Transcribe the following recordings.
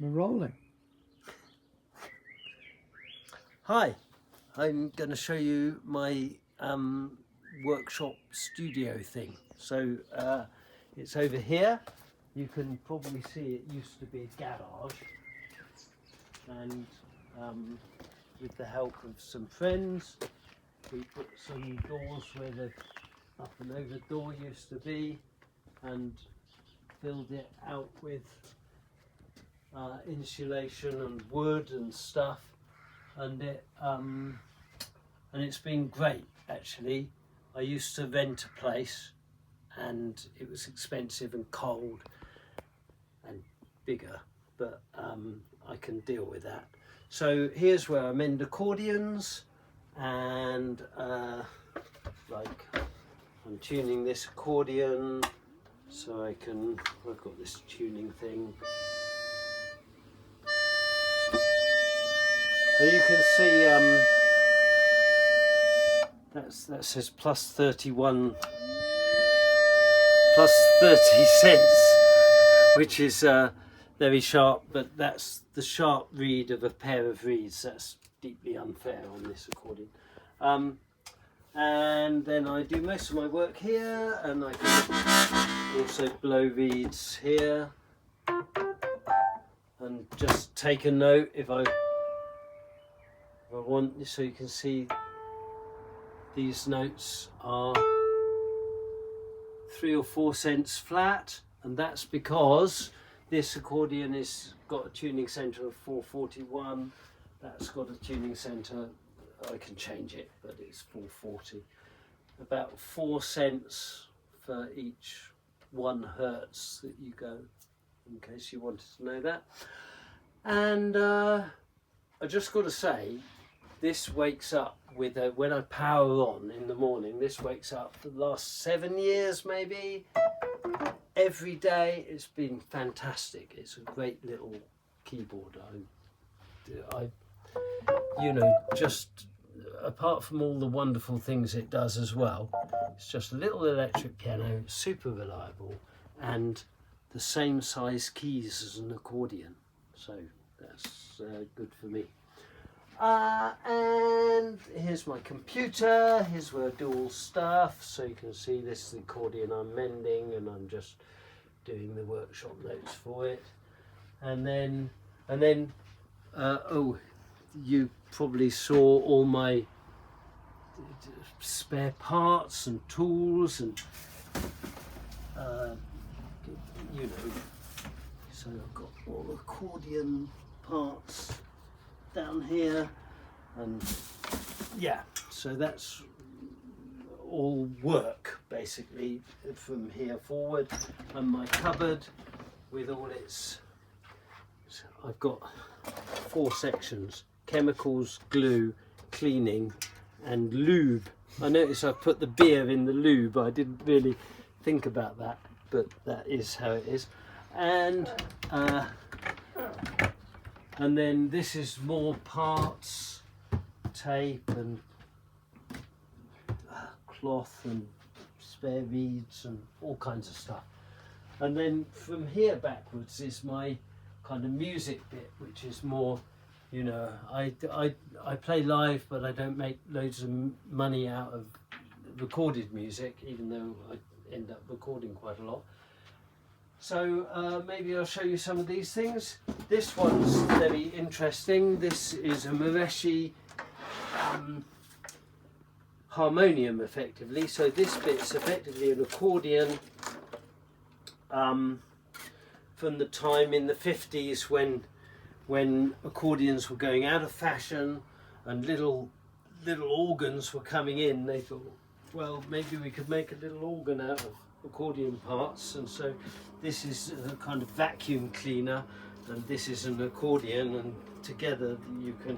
We're rolling. Hi, I'm going to show you my workshop studio thing. So it's over here. You can probably see it used to be a garage, and with the help of some friends we put some doors where the up and over door used to be and filled it out with insulation and wood and stuff, and it's been great actually. I used to rent a place and it was expensive and cold and bigger, but I can deal with that. So here's where I mend accordions, and like I'm tuning this accordion so I can, I've got this tuning thing. And you can see that says plus 31, plus 30 cents, which is very sharp, but that's the sharp reed of a pair of reeds. That's deeply unfair on this accordion. And then I do most of my work here, and I can also blow reeds here and just take a note if I want, so you can see these notes are 3 or 4 cents flat, and that's because this accordion has got a tuning center of 441. That's got a tuning center, I can change it, but it's 440. About 4 cents for each 1 hertz that you go, in case you wanted to know that. And I just got to say, this wakes up with when I power on in the morning, this wakes up for the last 7 years maybe. Every day. It's been fantastic. It's a great little keyboard. I you know, just apart from all the wonderful things it does as well, it's just a little electric piano, super reliable, and the same size keys as an accordion. So that's good for me. And here's my computer. Here's where I do all stuff. So you can see this is the accordion I'm mending, and I'm just doing the workshop notes for it. And then oh, you probably saw all my spare parts and tools, and you know, so I've got all accordion parts down here, and yeah, so that's all work basically from here forward. And my cupboard with all its, I've got 4 sections: chemicals, glue, cleaning, and lube. I notice I've put the beer in the lube. I didn't really think about that, but that is how it is. And then this is more parts, tape and cloth and spare reeds and all kinds of stuff. And then from here backwards is my kind of music bit, which is more, you know, I play live, but I don't make loads of money out of recorded music, even though I end up recording quite a lot. So maybe I'll show you some of these things. This one's very interesting. This is a Mareshi harmonium, effectively. So this bit's effectively an accordion from the time in the 50s when accordions were going out of fashion and little organs were coming in. They thought, well, maybe we could make a little organ out of accordion parts, and so this is a kind of vacuum cleaner, and this is an accordion, and together you can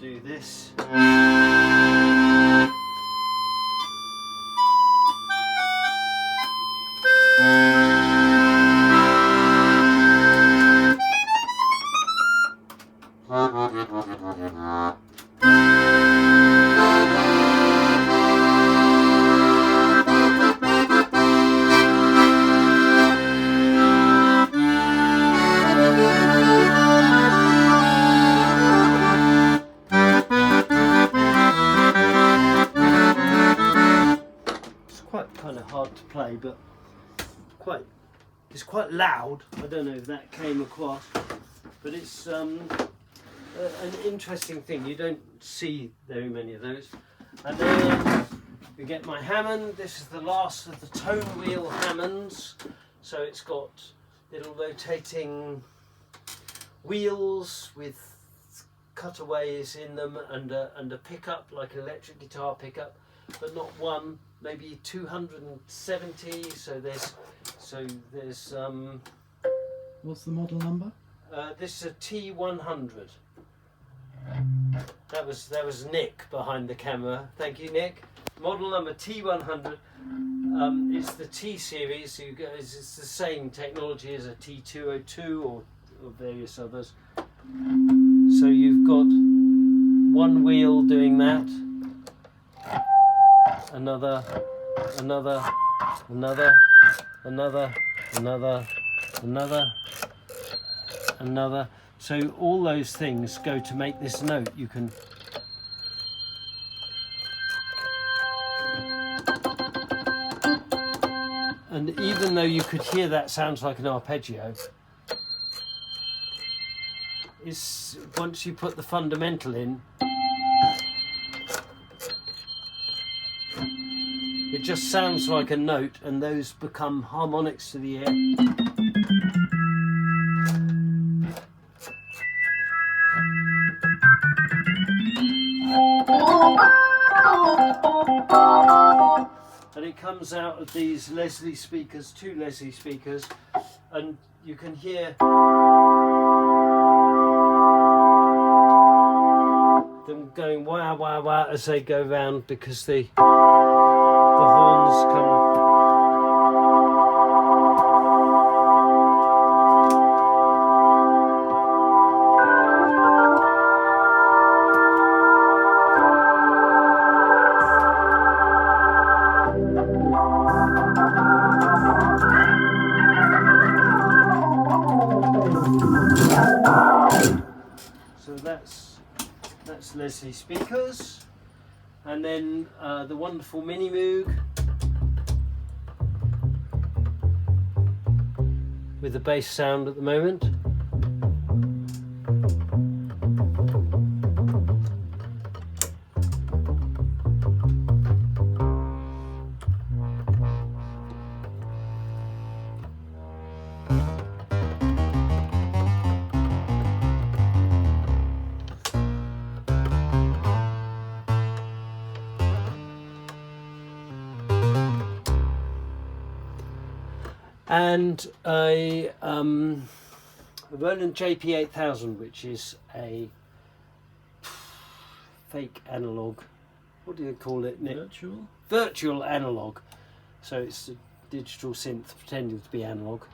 do this. but it's quite loud. I don't know if that came across, but it's an interesting thing. You don't see very many of those. And then we get my Hammond. This is the last of the tone wheel Hammonds. So it's got little rotating wheels with cutaways in them and a pickup, like an electric guitar pickup, but not one, maybe 270. So there's What's the model number? this is a T100. That was Nick behind the camera. Thank you, Nick. Model number T100. It's the T series. It's the same technology as a T202 or various others. So you've got one wheel doing that, another. So all those things go to make this note. You can and even though you could hear that sounds like an arpeggio, is once you put the fundamental in, it just sounds like a note, and those become harmonics to the ear. And it comes out of these Leslie speakers, 2 Leslie speakers, and you can hear them going wah wah wah as they go round, because the horns come. So that's Leslie speakers, and then the wonderful mini Moog with the bass sound at the moment. And a Roland JP8000, which is a fake analog. What do you call it, Nick? Virtual analog. So it's a digital synth pretending to be analog.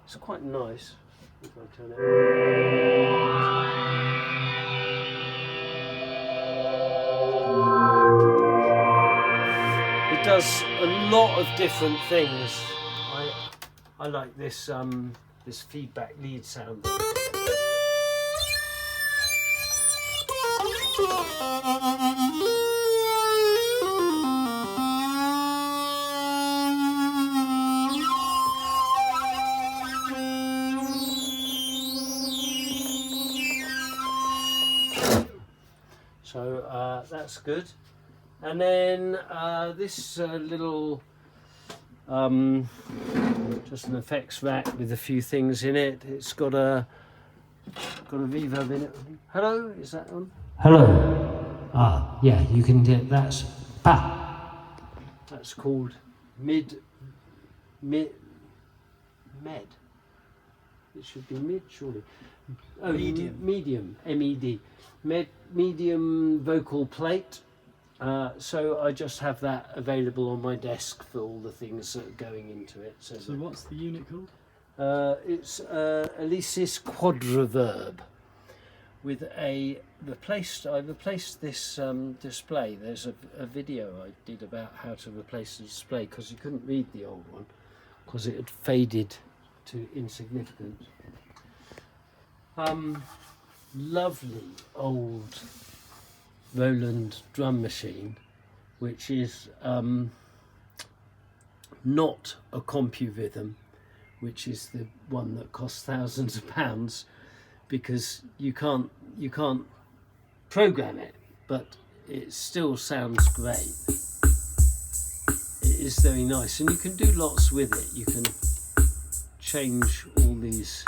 It's quite nice. If I turn it on. It does a lot of different things. I like this this feedback lead sound. So that's good. And then this little just an effects rack with a few things in it. It's got a reverb in it. Hello, is that on? Hello. Yeah, you can get that's That's called med. It should be mid, surely. Oh, medium. MED. Medium vocal plate. So I just have that available on my desk for all the things that are going into it. So what's the unit called? It's Elysis Quadriverb. With I replaced this display. There's a video I did about how to replace the display, because you couldn't read the old one because it had faded to insignificance. Lovely old Roland drum machine, which is not a CompuRhythm, which is the one that costs thousands of pounds, because you can't program it, but it still sounds great. It is very nice, and you can do lots with it. You can change all these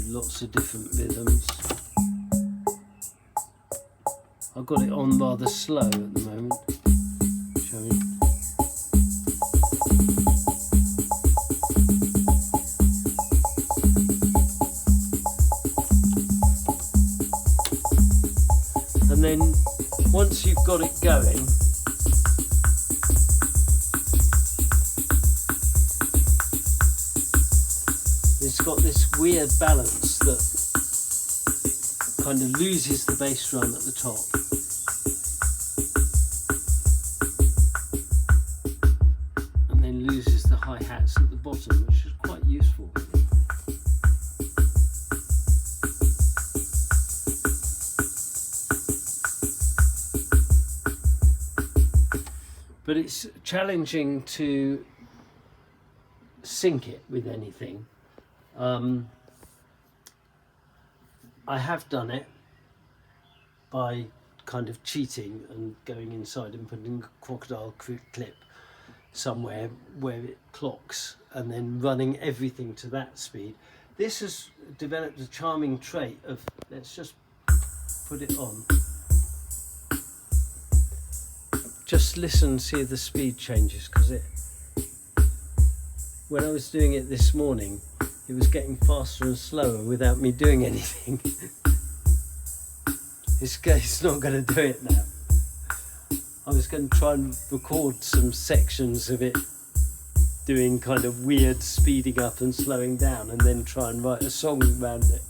lots of different rhythms. I've got it on rather slow at the moment. Showing. And then once you've got it going, it's got this weird balance that kind of loses the bass drum at the top. And then loses the hi-hats at the bottom, which is quite useful. But it's challenging to sync it with anything. I have done it by kind of cheating and going inside and putting a crocodile clip somewhere where it clocks and then running everything to that speed. This has developed a charming trait of, let's just put it on. Just listen, see the speed changes, because when I was doing it this morning, it was getting faster and slower without me doing anything. It's not going to do it now. I was going to try and record some sections of it doing kind of weird speeding up and slowing down, and then try and write a song around it.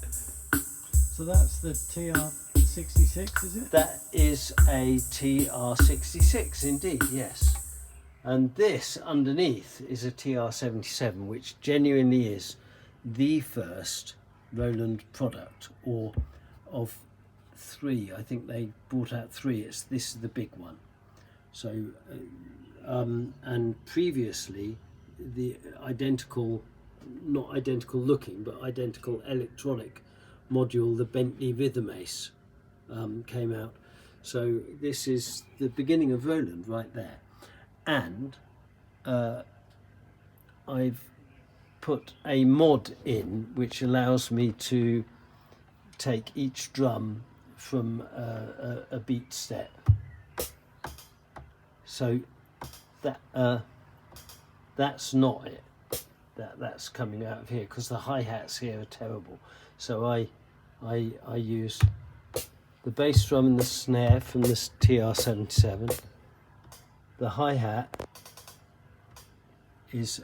So that's the TR-66, is it? That is a TR-66 indeed, yes. And this underneath is a TR-77, which genuinely is the first Roland product, or of three. I think they brought out three. This is the big one. So, and previously, the identical, not identical looking, but identical electronic module, the Bentley Rhythm Ace, came out. So this is the beginning of Roland right there. And I've put a mod in which allows me to take each drum from a beat step. So that's not it. That's coming out of here, because the hi-hats here are terrible. So I use the bass drum and the snare from this TR-77. The hi-hat is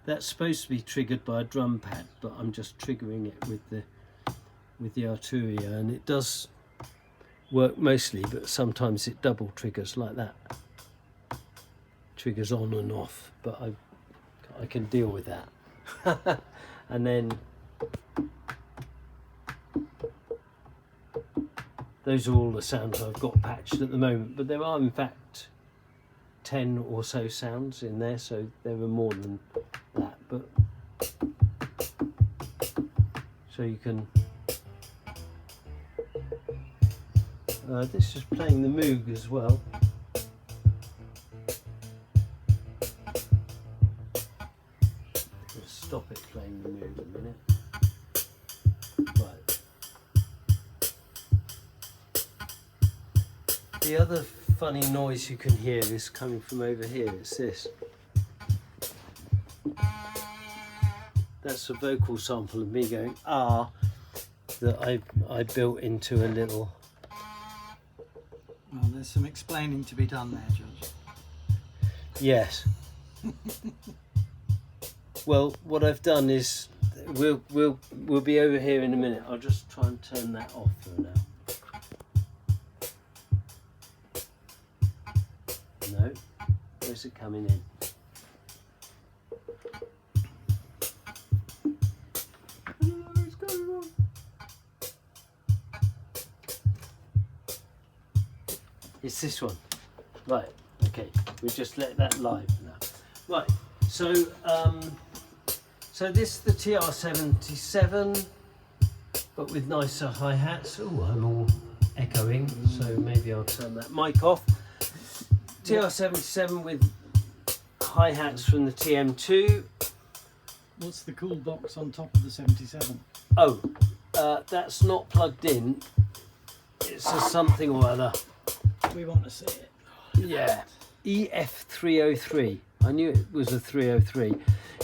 that's supposed to be triggered by a drum pad, but I'm just triggering it with the Arturia, and it does work mostly, but sometimes it double triggers like that. Triggers on and off, but I can deal with that. And then those are all the sounds I've got patched at the moment, but there are in fact 10 or so sounds in there, so there are more than that. But so you can this is playing the Moog as well. Let's stop it playing the Moog a minute. Right. The other funny noise you can hear is coming from over here. It's this. That's a vocal sample of me going ah that I built into a little. Well, there's some explaining to be done there, Judge. Yes. Well, what I've done is we'll be over here in a minute. I'll just try and turn that off for now. No, where's it coming in? It's this one. Right, okay, we'll just let that live now. Right, so so this is the TR-77, but with nicer hi-hats. Oh, I'm all echoing, so maybe I'll turn that mic off. TR-77 with hi-hats from the TM2. What's the cool box on top of the 77? Oh, that's not plugged in. It's a something or other. We want to see it. Yeah, EF303. I knew it was a 303.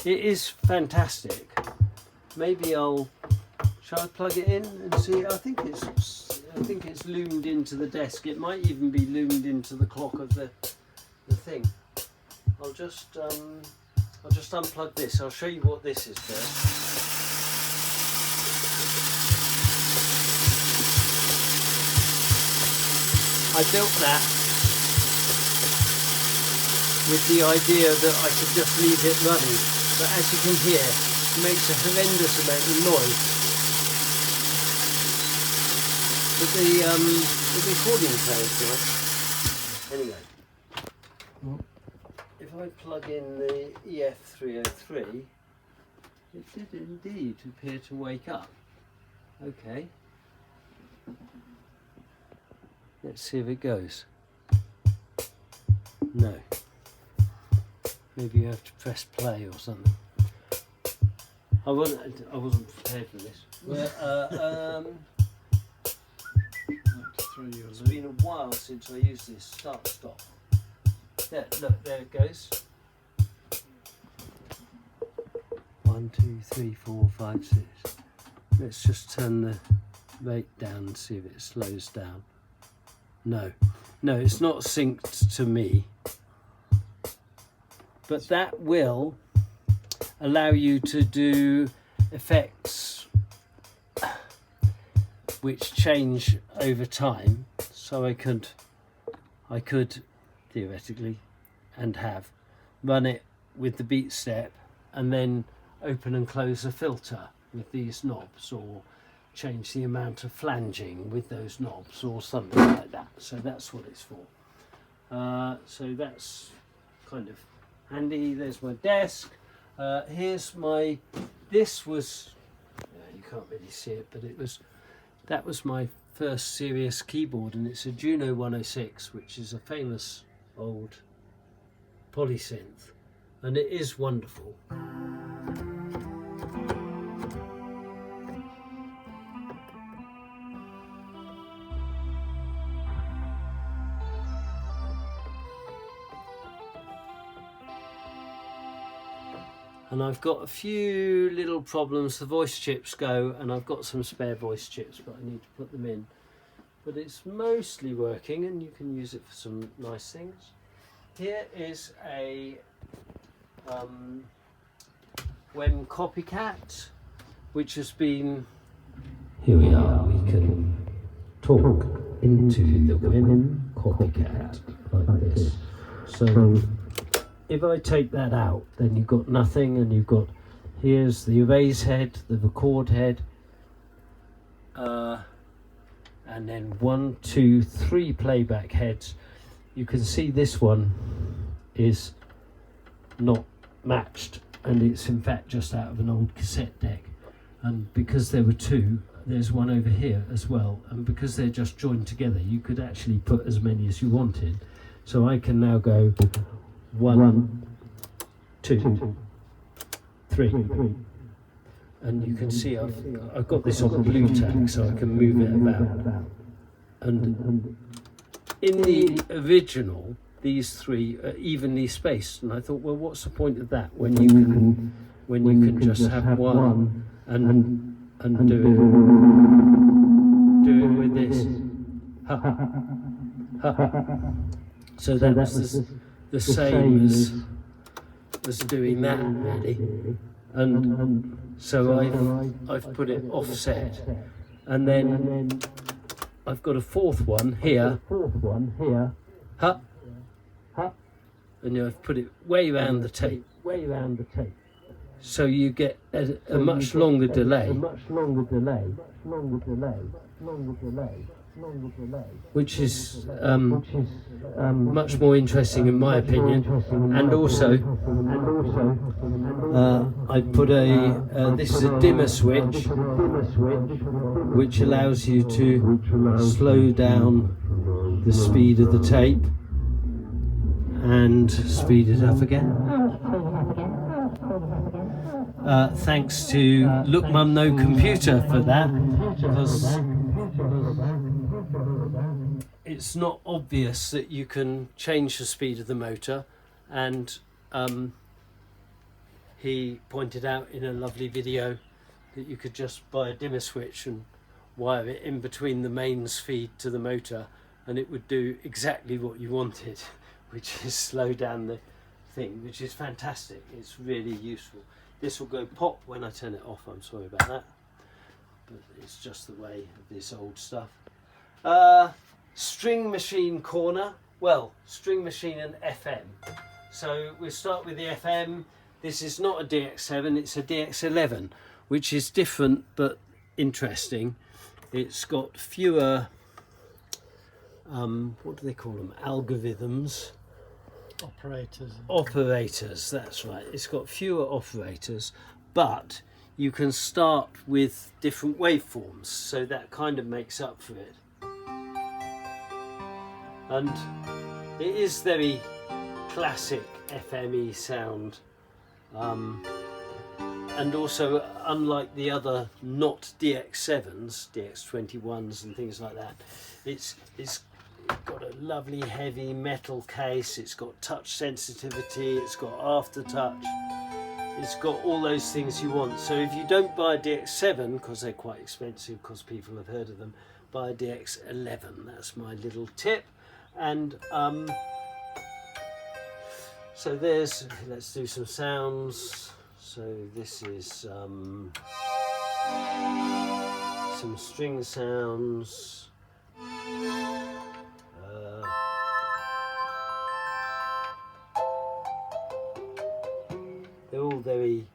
It is fantastic. Maybe shall I plug it in and see? I think it's loomed into the desk. It might even be loomed into the clock of the thing. I'll just unplug this. I'll show you what this is first. I built that with the idea that I could just leave it running, but as you can hear, it makes a horrendous amount of noise. But the recording sounds nice. Anyway, if I plug in the EF303, it did indeed appear to wake up. Okay. Let's see if it goes. No. Maybe you have to press play or something. I wasn't prepared for this. It's been a while since I used this. Start, stop. There, look, there it goes. 1, 2, 3, 4, 5, 6. Let's just turn the rate down and see if it slows down. No, it's not synced to me. But that will allow you to do effects which change over time. So I could theoretically and have run it with the beat step and then open and close a filter with these knobs, or change the amount of flanging with those knobs or something like that. So that's what it's for. So that's kind of handy. There's my desk. Here's my, this was, you can't really see it, but that was my first serious keyboard, and it's a Juno 106, which is a famous old polysynth, and it is wonderful. And I've got a few little problems. The voice chips go, and I've got some spare voice chips, but I need to put them in. But it's mostly working, and you can use it for some nice things. Here is a WEM Copycat, which has been... Here we are, we can talk into the WEM Copycat like this. So if I take that out, then you've got nothing, and you've got, here's the erase head, the record head, and then 1, 2, 3 playback heads. You can see this one is not matched, and it's in fact just out of an old cassette deck. And because there were 2, there's one over here as well, and because they're just joined together, you could actually put as many as you wanted. So I can now go 1, 2, 3, and you can see I've got this on blue tack, so I can move it about. And in the original, these 3 are evenly spaced, and I thought, well, what's the point of that when you can just have one and do it with this. So that was the same as doing that, really. And so I've put it offset, and then I've got a 4th one here, and I've put it way round the tape, so you get a much longer delay. which is much more interesting in my opinion. And also I put this is a dimmer switch which allows you to slow down the speed of the tape and speed it up again. Thanks to Look Mum No Computer for that, because it's not obvious that you can change the speed of the motor, and he pointed out in a lovely video that you could just buy a dimmer switch and wire it in between the mains feed to the motor, and it would do exactly what you wanted, which is slow down the thing, which is fantastic. It's really useful. This will go pop when I turn it off, I'm sorry about that, but it's just the way of this old stuff. String machine corner. Well, string machine and FM. So we'll start with the FM. This is not a DX7, it's a DX11, which is different but interesting. It's got fewer, what do they call them? Algorithms. Operators, that's right. It's got fewer operators, but you can start with different waveforms, so that kind of makes up for it. And it is very classic FME sound, and also unlike the other not DX7s, DX21s and things like that, it's got a lovely heavy metal case, it's got touch sensitivity, it's got aftertouch, it's got all those things you want. So if you don't buy a DX7, because they're quite expensive because people have heard of them, buy a DX11. That's my little tip. And so there's, let's do some sounds. So this is some string sounds. They're all very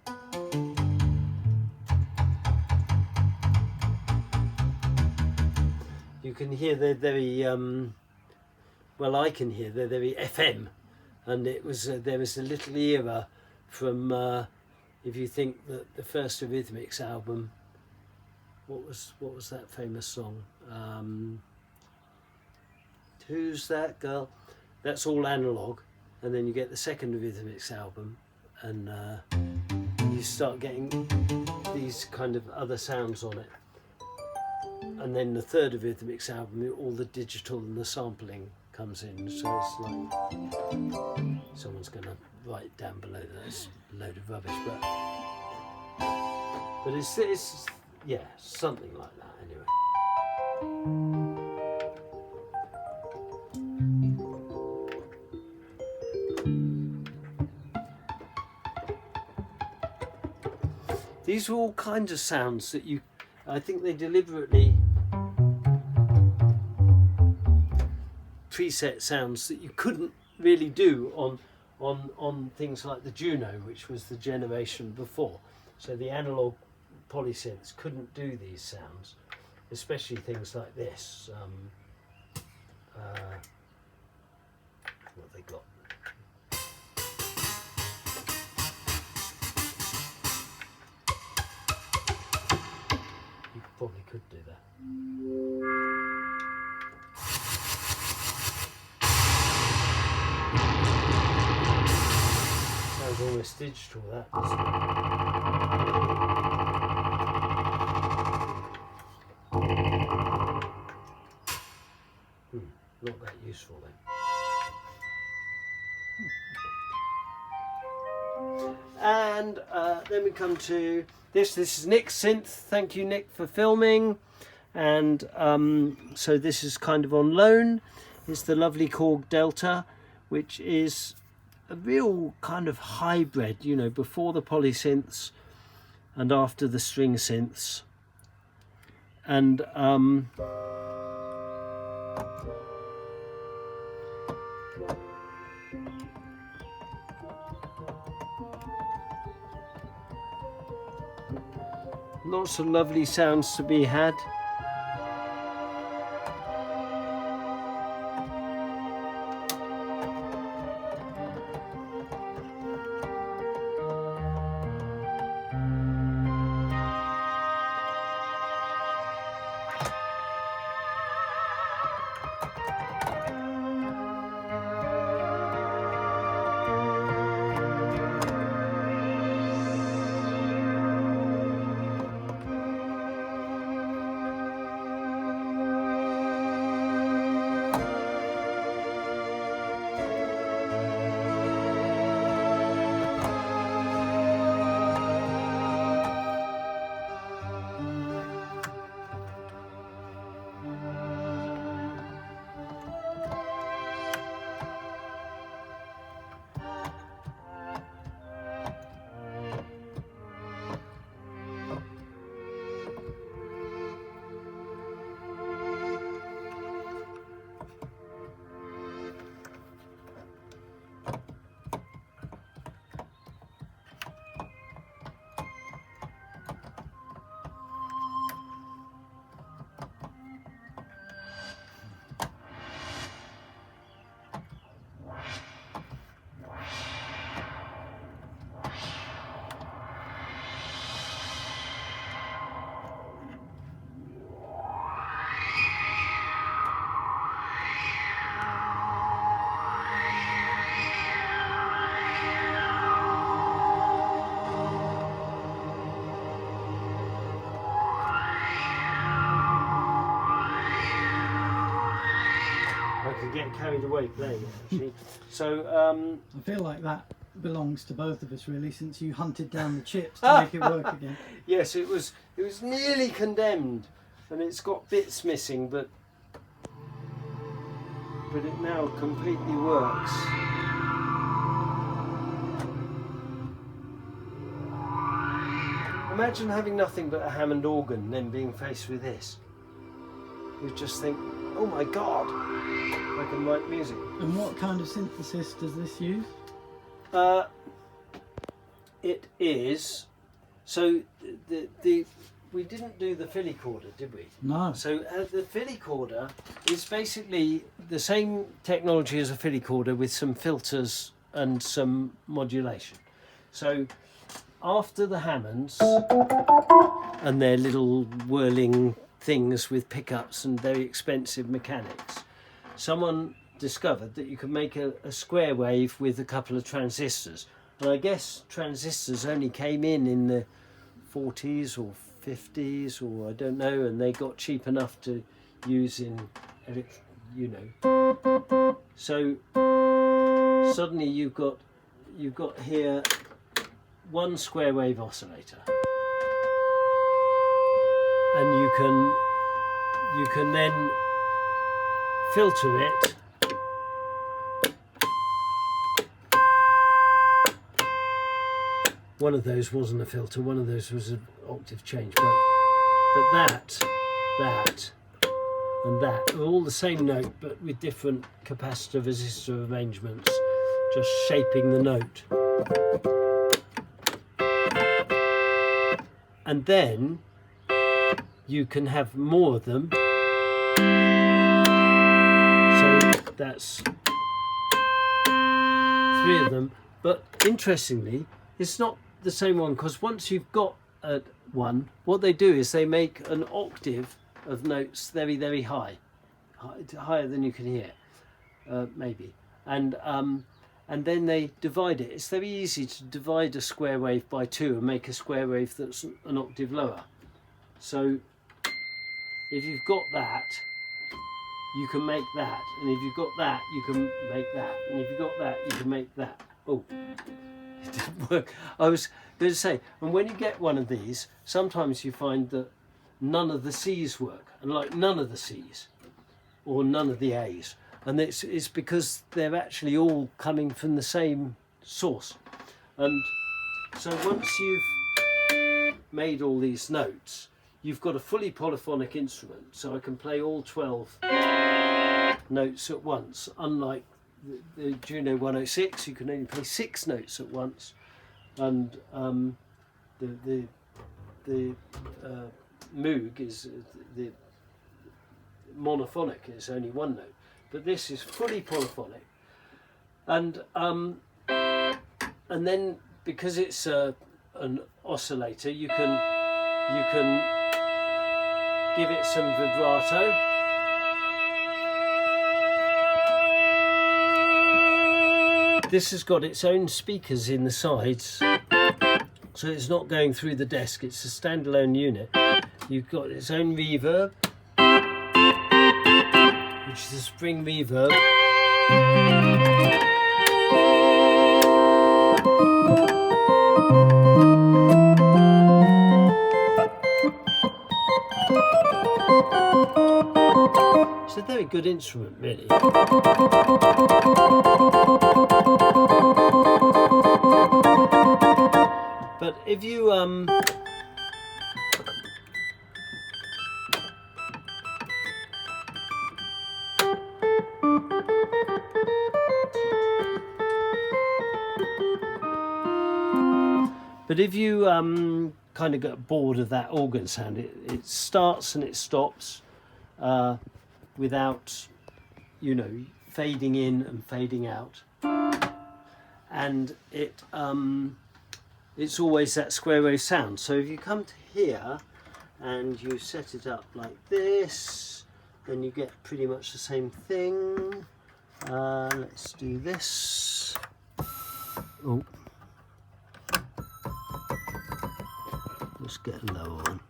you can hear they're very well, I can hear they're very FM, and it was there was a little era from if you think that the first Eurythmics album, what was that famous song? Who's That Girl? That's all analog, and then you get the second Eurythmics album, and you start getting these kind of other sounds on it. And then the third Eurythmics album, all the digital and the sampling comes in. So it's like, someone's going to write down below that it's a load of rubbish, but it's yeah, something like that anyway. These are all kinds of sounds that I think they deliberately preset sounds that you couldn't really do on things like the Juno, which was the generation before. So the analog polysynths couldn't do these sounds, especially things like this. What have they got? You probably could do that. Sounds almost digital, that, doesn't it? Not that useful then. And then we come to this. This is Nick's synth. Thank you, Nick, for filming. And so this is kind of on loan. It's the lovely Korg Delta, which is a real kind of hybrid, you know, before the polysynths and after the string synths. And lots of lovely sounds to be had. get carried away playing it actually. So I feel like that belongs to both of us really, since you hunted down the chips to make it work again. yes, it was nearly condemned, and it's got bits missing, but it now completely works. Imagine having nothing but a Hammond organ and then being faced with this. You just think, oh my god, I can write music. And what kind of synthesis does this use? It is, so we didn't do the Philicorda, did we? No. So the Philicorda is basically the same technology as a Philicorda with some filters and some modulation. So after the Hammonds and their little whirling things with pickups and very expensive mechanics, someone discovered that you could make a square wave with a couple of transistors. And I guess transistors only came in the 40s or 50s, or I don't know, and they got cheap enough to use in, So suddenly you've got here one square wave oscillator, and you can then filter it. One of those wasn't a filter, one of those was an octave change, but that and that are all the same note, but with different capacitor resistor arrangements, just shaping the note. And then you can have more of them. So that's 3 of them, but interestingly, it's not the same one, because once you've got one, what they do is they make an octave of notes very, very high, higher than you can hear, maybe, and then they divide it. It's very easy to divide a square wave by 2 and make a square wave that's an octave lower. So if you've got that, you can make that, and if you've got that, you can make that, and if you've got that, you can make that. Oh, it didn't work. I was going to say, and when you get one of these, sometimes you find that none of the C's work, and like none of the C's, or none of the A's, and it's because they're actually all coming from the same source. And so once you've made all these notes, you've got a fully polyphonic instrument, so I can play all 12 notes at once, unlike the Juno 106, you can only play 6 notes at once, and the Moog is the monophonic, it's only 1 note, but this is fully polyphonic, and then because it's an oscillator, you can give it some vibrato. This has got its own speakers in the sides, so it's not going through the desk, it's a standalone unit. You've got its own reverb, which is a spring reverb. It's a very good instrument, really. But if you kind of get bored of that organ sound, it starts and it stops without, fading in and fading out, and it's always that square wave sound. So if you come to here and you set it up like this, then you get pretty much the same thing. Let's do this. Oh, let's get a lower one.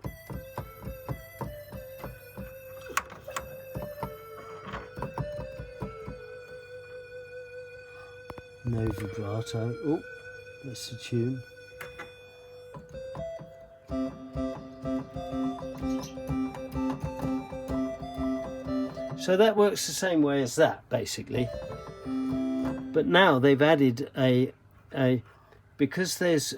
no vibrato. Oh, that's the tune. So that works the same way as that, basically. But now they've added because there's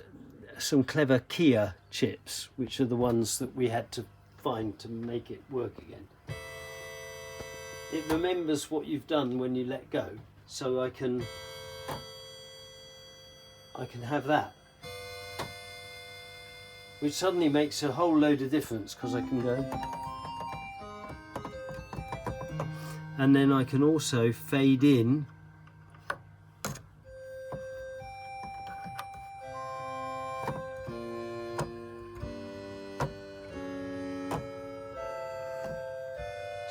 some clever Kia chips, which are the ones that we had to find to make it work again. It remembers what you've done when you let go, so I can have that, which suddenly makes a whole load of difference, because I can go, and then I can also fade in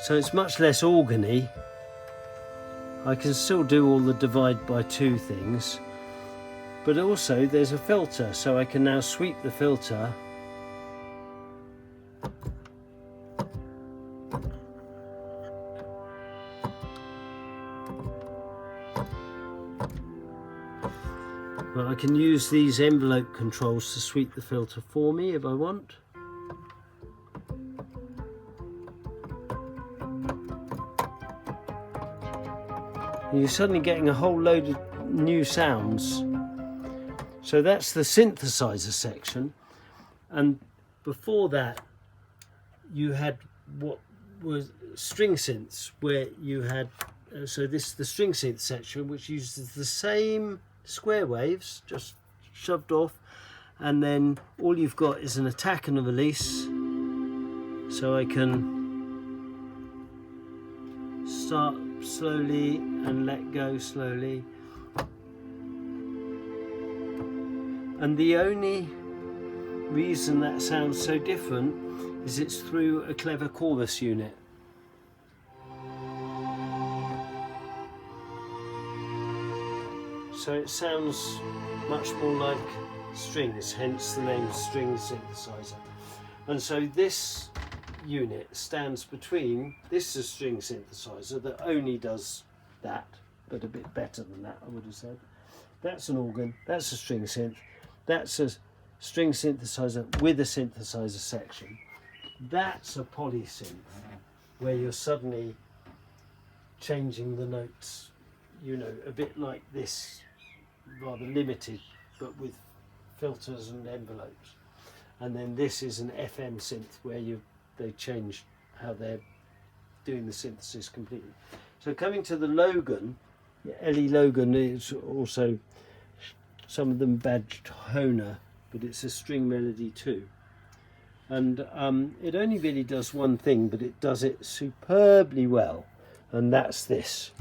so it's much less organy. I can still do all the divide by two things, but also there's a filter, so I can now sweep the filter but I can use these envelope controls to sweep the filter for me if I want. You're suddenly getting a whole load of new sounds. So that's the synthesizer section, and before that you had what was string synths, where you had so this is the string synth section, which uses the same square waves just shoved off, and then all you've got is an attack and a release, so I can start slowly and let go slowly. And the only reason that sounds so different is it's through a clever chorus unit. So it sounds much more like strings, hence the name string synthesizer. And so this unit stands between, this is a string synthesizer that only does that, but a bit better than that, I would have said. That's an organ, that's a string synth, that's a string synthesizer with a synthesizer section. That's a polysynth, where you're suddenly changing the notes, you know, a bit like this, rather limited, but with filters and envelopes. And then this is an FM synth, where they changed how they're doing the synthesis completely. So coming to the Logan, Ellie Logan is also, some of them badged Honer, but it's a string melody too. And it only really does one thing, but it does it superbly well, and that's this.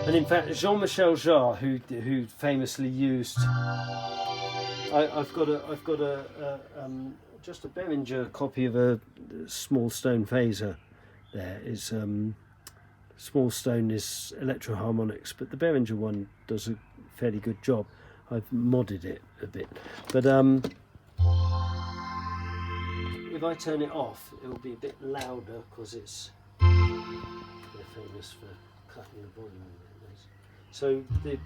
And in fact, Jean-Michel Jarre, who famously used, I've got just a Behringer copy of a small stone phaser. There is small stone is electroharmonics, but the Behringer one does a fairly good job. I've modded it a bit, but if I turn it off, it will be a bit louder, because they're famous for cutting the volume. So the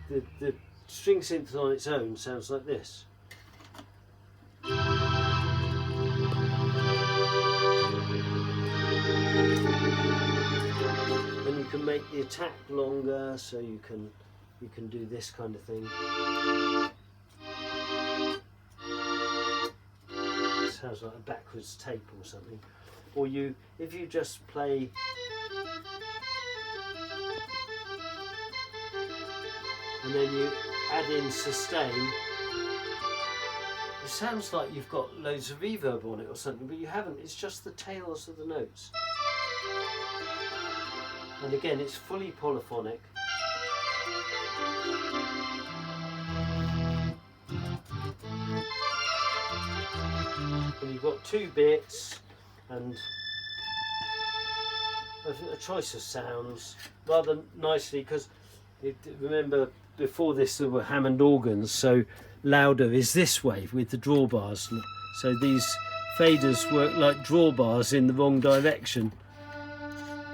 string synth on its own sounds like this. And you can make the attack longer, so you can do this kind of thing. It sounds like a backwards tape or something. Or if you just play. And then you add in sustain, it sounds like you've got loads of reverb on it or something, but you haven't. It's just the tails of the notes. And again, it's fully polyphonic. And you've got 2 bits and a choice of sounds rather nicely, because Remember, before this there were Hammond organs, so louder is this way with the drawbars. So these faders work like drawbars in the wrong direction.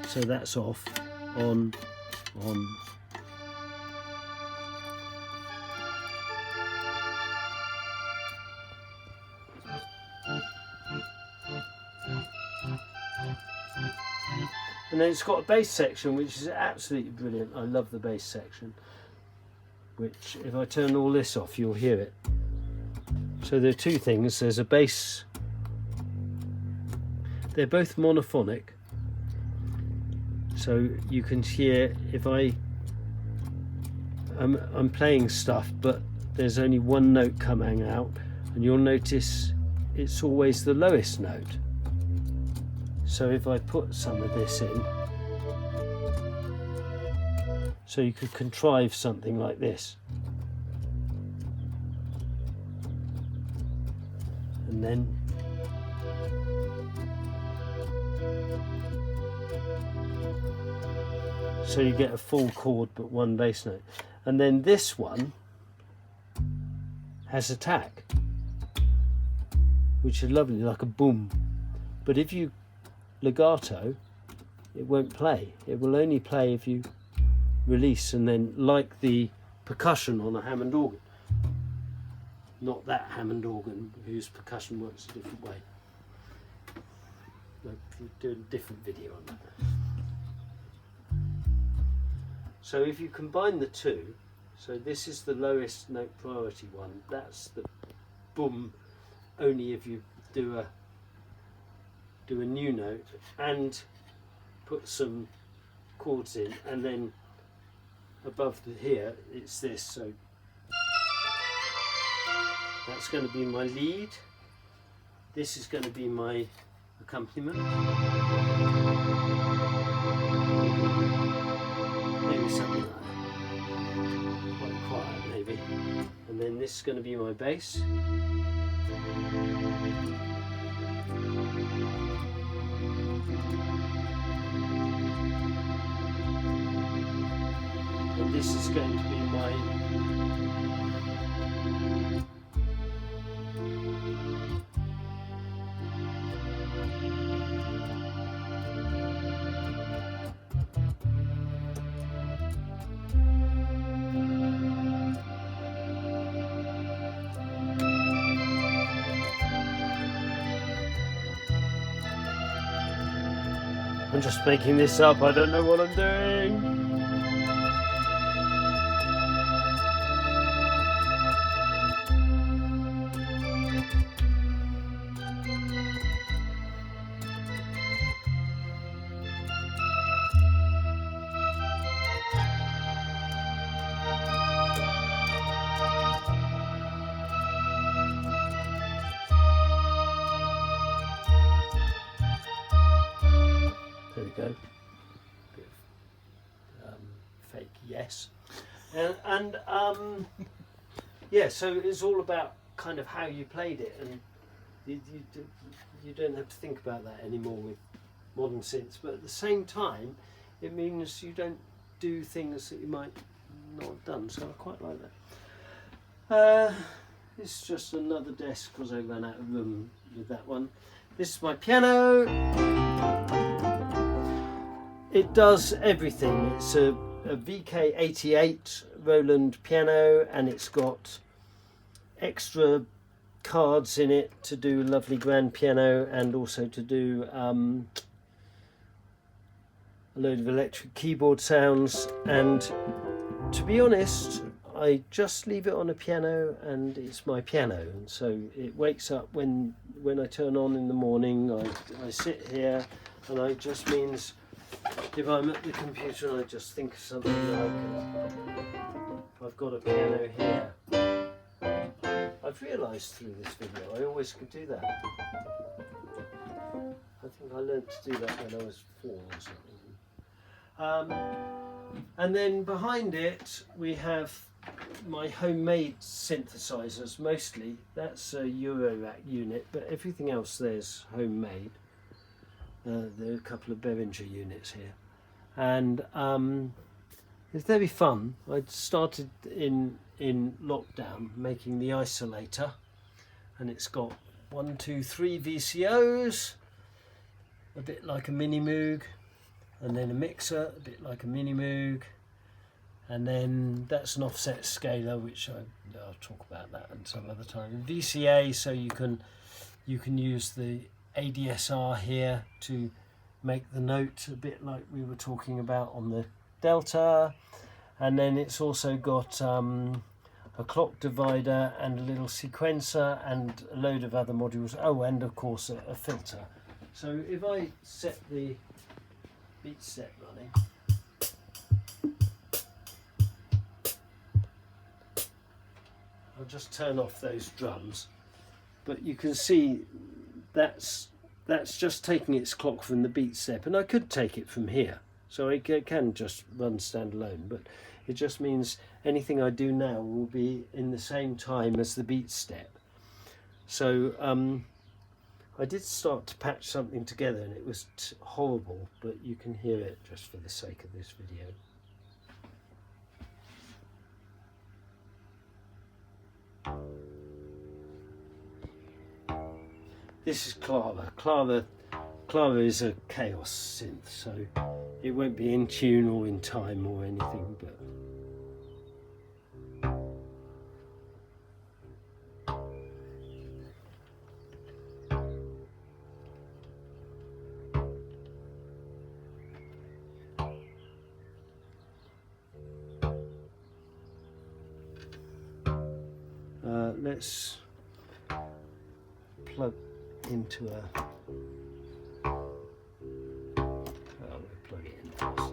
So that's off, on, on. And then it's got a bass section which is absolutely brilliant. I love the bass section, which if I turn all this off you'll hear it. So there are two things. There's a bass, they're both monophonic, so you can hear if I'm playing stuff but there's only one note coming out, and you'll notice it's always the lowest note. So if I put some of this in, so you could contrive something like this. And then so you get a full chord but one bass note. And then this one has attack, which is lovely, like a boom. But if you legato, it won't play. It will only play if you release, and then like the percussion on a Hammond organ. Not that Hammond organ whose percussion works a different way. We'll do a different video on that. So if you combine the two, so this is the lowest note priority one, that's the boom, only if you do a new note and put some chords in, and then above here it's this, so that's going to be my lead, this is going to be my accompaniment, maybe something like that, quite quiet maybe, and then this is going to be my bass. And this is going to be my I'm just making this up, I don't know what I'm doing. There we go. Bit of, fake yes. And yeah, so it's all about kind of how you played it, and you don't have to think about that anymore with modern synths, but at the same time it means you don't do things that you might not have done, so I quite like that. This is just another desk because I ran out of room with that one. This is my piano. It does everything. It's a VK88 Roland piano, and it's got extra cards in it to do lovely grand piano, and also to do a load of electric keyboard sounds. And to be honest, I just leave it on a piano and it's my piano, and so it wakes up when I turn on in the morning. I sit here, and it just means if I'm at the computer and I just think of something like I've got a piano here. I've realised through this video I always could do that. I think I learnt to do that when I was 4 or something. And then behind it we have my homemade synthesizers mostly. That's a Eurorack unit, but everything else there's homemade. There are a couple of Behringer units here, and it's very fun. I started in lockdown making the isolator, and it's got 1, 2, 3 VCOs, a bit like a mini Moog, and then a mixer, a bit like a mini Moog, and then that's an offset scaler, which I'll talk about that at some other time. VCA, so you can use the ADSR here to make the note a bit like we were talking about on the Delta, and then it's also got a clock divider and a little sequencer and a load of other modules. Oh, and of course a filter. So if I set the beat set running, I'll just turn off those drums, but you can see that's just taking its clock from the beat step, and I could take it from here, so it can just run standalone, but it just means anything I do now will be in the same time as the beat step. So I did start to patch something together, and it was horrible, but you can hear it just for the sake of this video. This is Clara. Clara is a chaos synth, so it won't be in tune or in time or anything, but let's plug into a we'll plug it in first.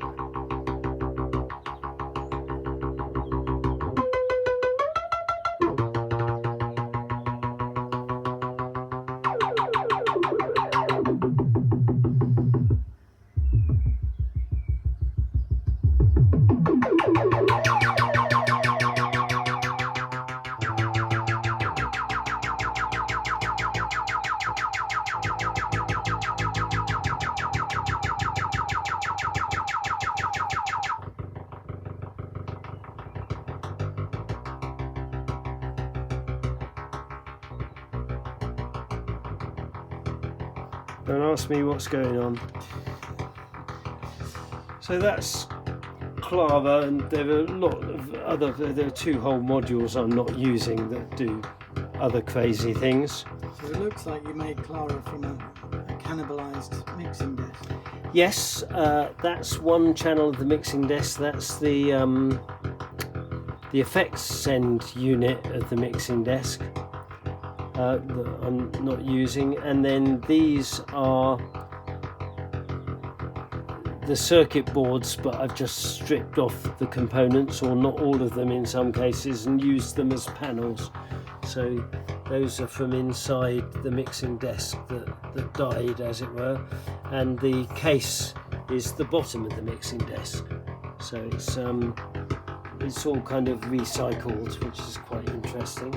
Don't ask me what's going on. So that's Clara, and there are a lot of other, there are 2 whole modules I'm not using that do other crazy things. So it looks like you made Clara from a cannibalized mixing desk. Yes, that's one channel of the mixing desk. That's the effects send unit of the mixing desk that I'm not using, and then these are the circuit boards, but I've just stripped off the components, or not all of them in some cases, and used them as panels. So those are from inside the mixing desk that died, as it were, and the case is the bottom of the mixing desk. So it's all kind of recycled, which is quite interesting.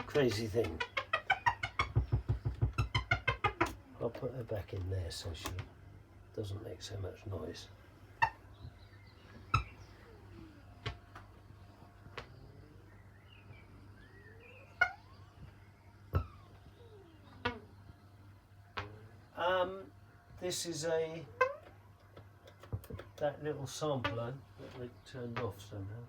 Crazy thing. I'll put her back in there so she doesn't make so much noise. This is that little sampler that they turned off somehow.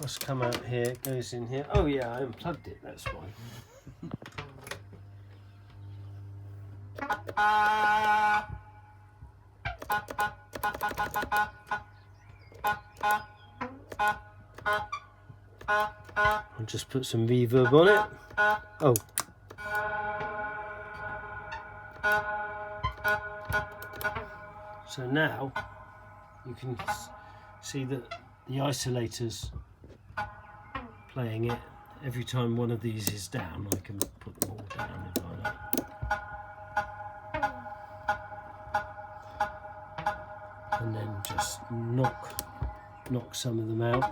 cross come out here, it goes in here. Oh yeah, I unplugged it, that's why. I'll just put some reverb on it. Oh. So now you can see that the isolators playing it. Every time one of these is down, I can put them all down if I like. And then just knock some of them out.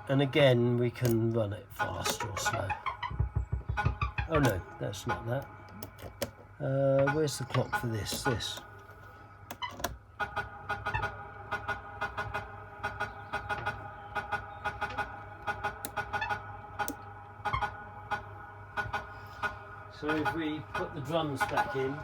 And again, we can run it fast or slow. Oh no, that's not that. Where's the clock for this? This. So if we put the drums back in,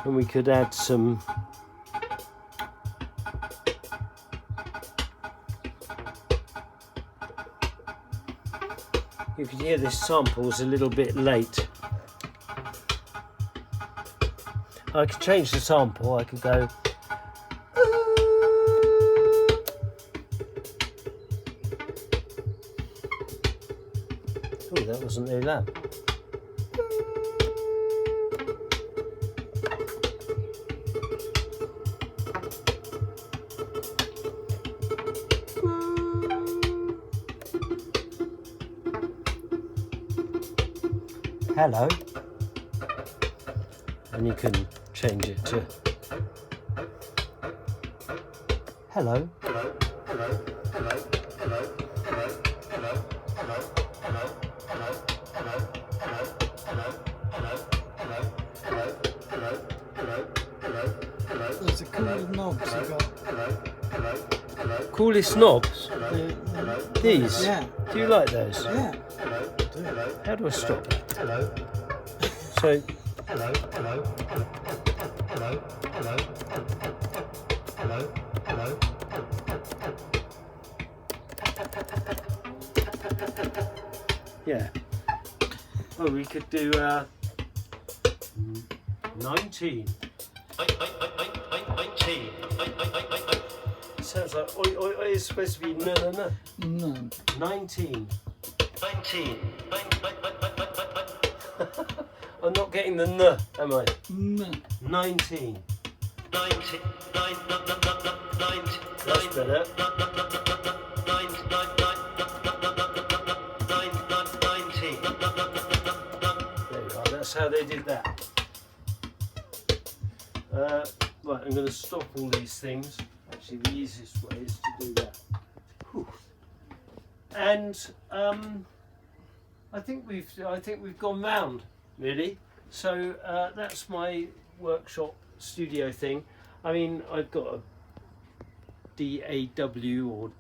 and we could add some you can hear this sample's a little bit late. I could change the sample, I could go oh, that wasn't very loud. Hello, and you can change it to hello. Those are cool knobs you got. Coolest knobs? These? Yeah. Do you like those? Yeah. How do I stop it? So yeah. Oh, we could do 19. 19. Sounds like oi oi oi is supposed to be no no no. No. 19. 19. I'm not getting the n, am I? No. 19. 19. That's better. 19. There we are, that's how they did that. Right, I'm going to stop all these things. Actually, the easiest way is to do that. Whew. And I think we've gone round really. So that's my workshop studio thing. I mean, I've got a DAW or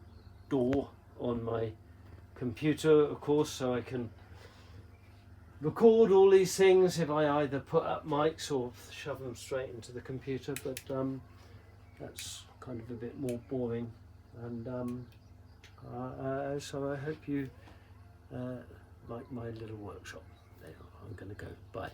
DAW on my computer, of course, so I can record all these things if I either put up mics or shove them straight into the computer, but that's kind of a bit more boring, and so I hope you like my little workshop. There, I'm going to go. Bye.